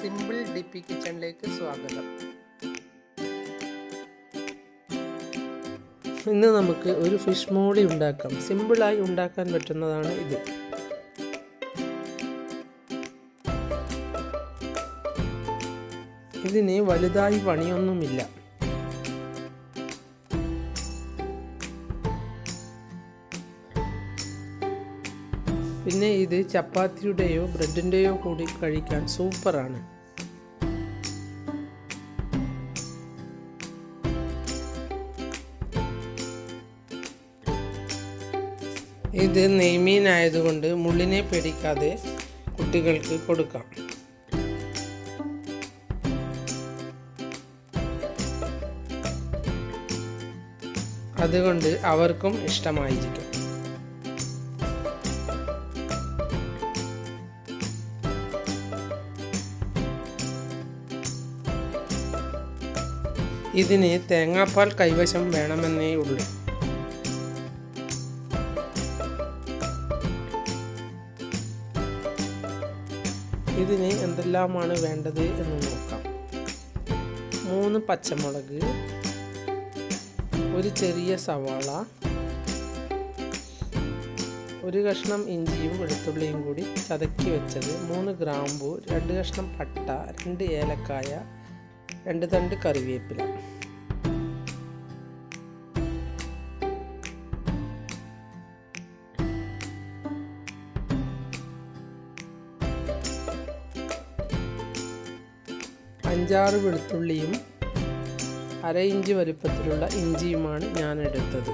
Simple ഡിപ്പി കിച്ചണിലേക്ക് സ്വാഗതം. ഇന്ന് നമുക്ക് ഒരു ഫിഷ് മോളി ഉണ്ടാക്കാം. സിമ്പിളായി ഉണ്ടാക്കാൻ പറ്റുന്നതാണ് ഇത്. ഇതിന് വലുതായി പണിയൊന്നുമില്ല. പിന്നെ ഇത് ചപ്പാത്തിയുടെയോ ബ്രെഡിൻ്റെയോ കൂടി കഴിക്കാൻ സൂപ്പറാണ്. ഇത് നെയ്മീനായതുകൊണ്ട് മുള്ളിനെ പേടിക്കാതെ കുട്ടികൾക്ക് കൊടുക്കാം. അതുകൊണ്ട് അവർക്കും ഇഷ്ടമായിരിക്കും. ഇതിന് തേങ്ങാപ്പാൽ കൈവശം വേണമെന്നേ ഉള്ളൂ. ഇതിന് എന്തെല്ലാമാണ് വേണ്ടത് എന്ന് നോക്കാം. 3 പച്ചമുളക്, ഒരു ചെറിയ സവാള, ഒരു കഷ്ണം ഇഞ്ചിയും വെളുത്തുള്ളിയും കൂടി ചതക്കി വെച്ചത്, 3 ഗ്രാമ്പു, 2 കഷ്ണം പട്ട, 2 ഏലക്കായ, 2 തണ്ട് കറിവേപ്പില. അഞ്ചാറ് വെളുത്തുള്ളിയും 1/2 ഇഞ്ച് വലുപ്പത്തിലുള്ള ഇഞ്ചിയുമാണ് ഞാൻ എടുത്തത്.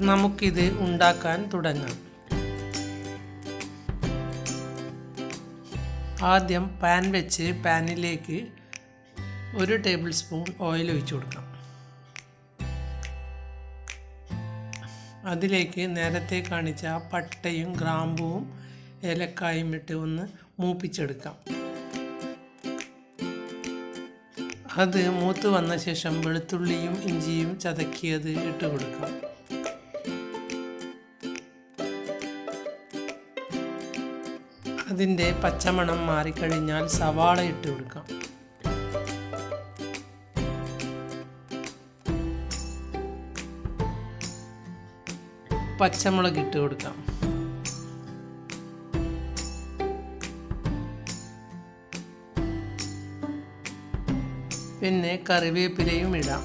നമുക്കിത് ഉണ്ടാക്കാൻ തുടങ്ങാം. ആദ്യം പാൻ വെച്ച് പാനിലേക്ക് 1 ടേബിൾ സ്പൂൺ ഓയിൽ ഒഴിച്ചു കൊടുക്കാം. അതിലേക്ക് നേരത്തെ കാണിച്ച പട്ടയും ഗ്രാമ്പുവും ഏലക്കായും ഇട്ട് ഒന്ന് മൂപ്പിച്ചെടുക്കാം. അത് മൂത്ത് വന്ന ശേഷം വെളുത്തുള്ളിയും ഇഞ്ചിയും ചതക്കിയത് ഇട്ട് കൊടുക്കാം. അതിൻ്റെ പച്ചമണം മാറിക്കഴിഞ്ഞാൽ സവാള ഇട്ട് കൊടുക്കാം. പച്ചമുളക് ഇട്ട് കൊടുക്കാം. പിന്നെ കറിവേപ്പിലയും ഇടാം.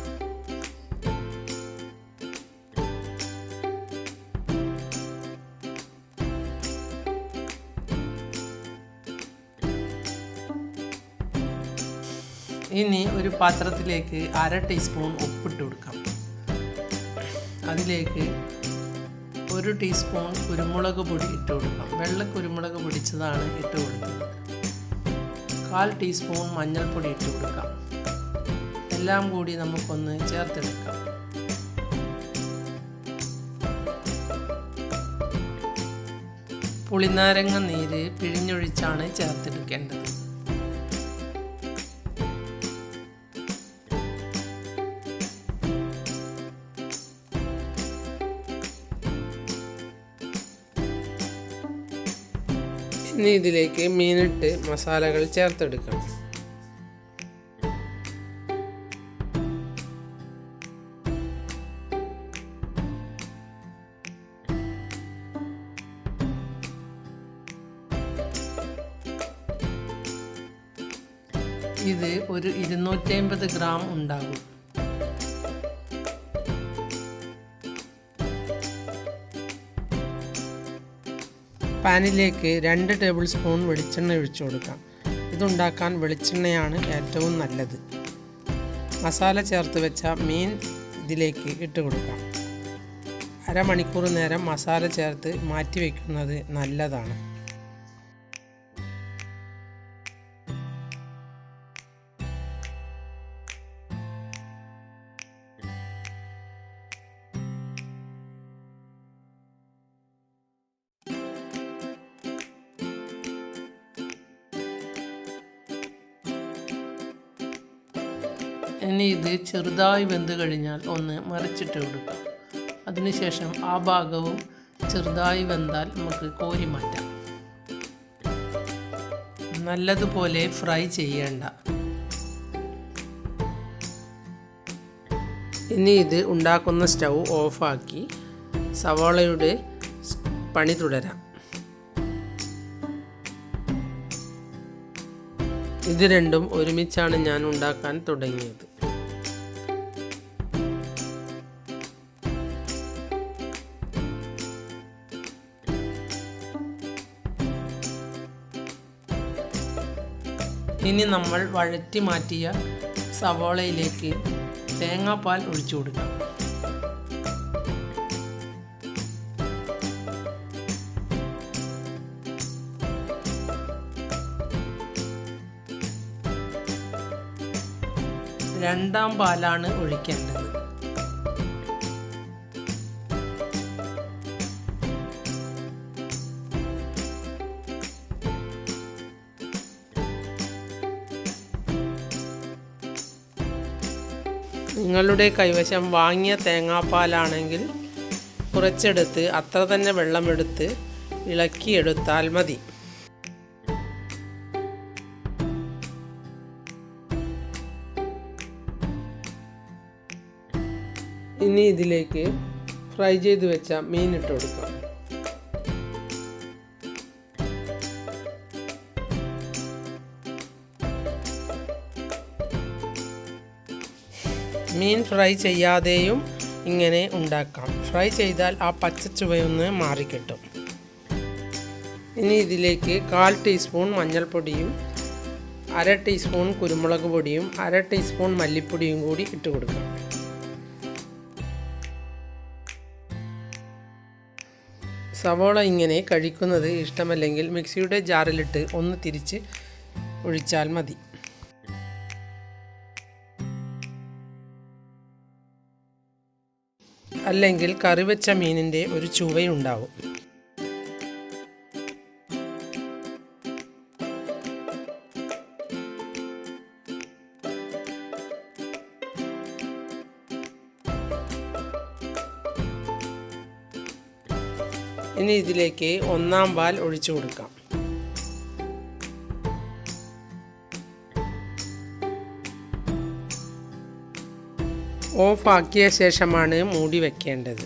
ഇനി ഒരു പാത്രത്തിലേക്ക് 1/2 ടീസ്പൂൺ ഉപ്പിട്ട് കൊടുക്കാം. അതിലേക്ക് 1 ടീസ്പൂൺ കുരുമുളക് പൊടി ഇട്ട് കൊടുക്കാം. വെള്ള കുരുമുളക് പൊടിച്ചതാണ് ഇട്ട് കൊടുത്തത്. 1/4 ടീസ്പൂൺ മഞ്ഞൾപ്പൊടി ഇട്ട് കൊടുക്കാം. എല്ലാം കൂടി നമുക്കൊന്ന് ചേർത്തെടുക്കാം. പുളിനാരങ്ങ നീര് പിഴിഞ്ഞൊഴിച്ചാണ് ചേർത്തെടുക്കേണ്ടത്. ഇനി ഇതിലേക്ക് മീനിട്ട് മസാലകൾ ചേർത്തെടുക്കാം. ഇത് ഒരു 250 ഗ്രാം ഉണ്ടാകും. പാനിലേക്ക് 2 ടേബിൾ സ്പൂൺ വെളിച്ചെണ്ണ ഒഴിച്ചു കൊടുക്കാം. ഇതുണ്ടാക്കാൻ വെളിച്ചെണ്ണയാണ് ഏറ്റവും നല്ലത്. മസാല ചേർത്ത് വെച്ച മീൻ ഇതിലേക്ക് ഇട്ട് കൊടുക്കാം. 1/2 മണിക്കൂർ നേരം മസാല ചേർത്ത് മാറ്റി വയ്ക്കുന്നത് നല്ലതാണ്. ഇനി ഇത് ചെറുതായി വെന്ത് കഴിഞ്ഞാൽ ഒന്ന് മറിച്ചിട്ട് കൊടുക്കാം. അതിനുശേഷം ആ ഭാഗവും ചെറുതായി വെന്താൽ നമുക്ക് കോരി മാറ്റാം. നല്ലതുപോലെ ഫ്രൈ ചെയ്യേണ്ട. ഇനി ഇത് ഉണ്ടാക്കുന്ന സ്റ്റൗ ഓഫാക്കി സവാളയുടെ പണി തുടരാം. ഇത് രണ്ടും ഒരുമിച്ചാണ് ഞാൻ ഉണ്ടാക്കാൻ തുടങ്ങിയത്. ഇനി നമ്മൾ വഴറ്റി മാറ്റിയ സവാളയിലേക്ക് തേങ്ങാപ്പാൽ ഒഴിച്ചു കൊടുക്കാം. രണ്ടാം പാലാണ് ഒഴിക്കേണ്ടത്. നിങ്ങളുടെ കൈവശം വാങ്ങിയ തേങ്ങാപ്പാലാണെങ്കിൽ കുറച്ചെടുത്ത് അത്ര തന്നെ വെള്ളമെടുത്ത് ഇളക്കിയെടുത്താൽ മതി. ഇനി ഇതിലേക്ക് ഫ്രൈ ചെയ്ത് വെച്ച മീൻ ഇട്ട് കൊടുക്കാം. മീൻ ഫ്രൈ ചെയ്യാതെയും ഇങ്ങനെ ഉണ്ടാക്കാം. ഫ്രൈ ചെയ്താൽ ആ പച്ചച്ചുവയൊന്ന് മാറിക്കിട്ടും. ഇനി ഇതിലേക്ക് 1/4 ടീസ്പൂൺ മഞ്ഞൾപ്പൊടിയും 1/2 ടീസ്പൂൺ കുരുമുളക് പൊടിയും 1/2 ടീസ്പൂൺ മല്ലിപ്പൊടിയും കൂടി ഇട്ട് കൊടുക്കാം. സവോള ഇങ്ങനെ കഴിക്കുന്നത് ഇഷ്ടമല്ലെങ്കിൽ മിക്സിയുടെ ജാറിലിട്ട് ഒന്ന് തിരിച്ച് ഒഴിച്ചാൽ മതി. അല്ലെങ്കിൽ കറി വെച്ച മീനിൻ്റെ ഒരു ചുവയുണ്ടാവും. ഇനി ഇതിലേക്ക് 1/4 പാൽ ഒഴിച്ചു കൊടുക്കാം. ഓഫാക്കിയ ശേഷമാണ് മൂടി വയ്ക്കേണ്ടത്.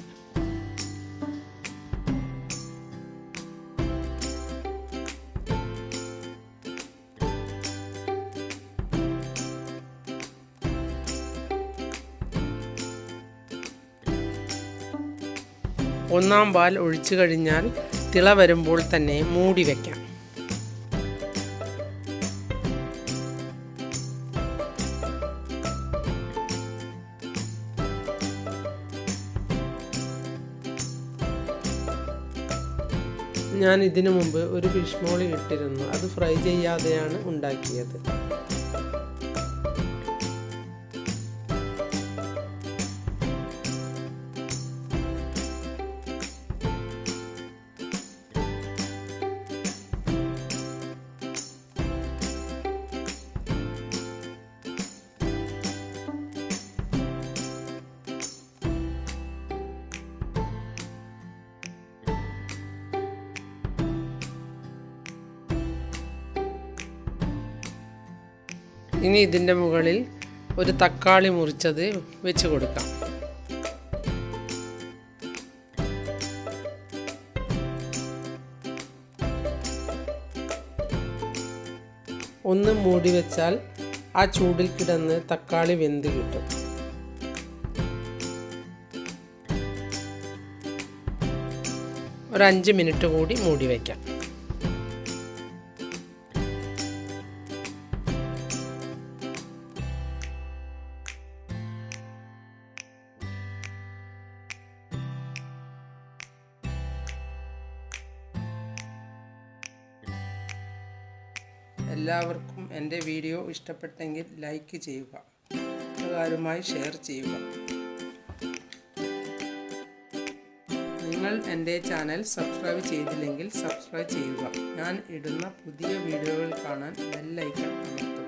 ഒന്നാം പാൽ ഒഴിച്ചു കഴിഞ്ഞാൽ തിള വരുമ്പോൾ തന്നെ മൂടി വയ്ക്കാം. ഞാൻ ഇതിനു മുമ്പ് ഒരു ഫിഷ്മോളി ഇട്ടിരുന്നു. അത് ഫ്രൈ ചെയ്യാതെയാണ് ഉണ്ടാക്കിയത്. ഇനി ഇതിൻ്റെ മുകളിൽ ഒരു തക്കാളി മുറിച്ചത് വെച്ച് കൊടുക്കാം. ഒന്ന് മൂടി വെച്ചാൽ ആ ചൂടിൽ കിടന്ന് തക്കാളി വെന്ത് കിട്ടും. ഒരു 5 മിനിറ്റ് കൂടി മൂടി വയ്ക്കാം. എല്ലാവർക്കും എൻ്റെ വീഡിയോ ഇഷ്ടപ്പെട്ടെങ്കിൽ ലൈക്ക് ചെയ്യുക, കൂട്ടുകാരുമായി ഷെയർ ചെയ്യുക. നിങ്ങൾ എൻ്റെ ചാനൽ സബ്സ്ക്രൈബ് ചെയ്തില്ലെങ്കിൽ സബ്സ്ക്രൈബ് ചെയ്യുക. ഞാൻ ഇടുന്ന പുതിയ വീഡിയോകൾ കാണാൻ ബെൽ ഐക്കൺ അമർത്തുക.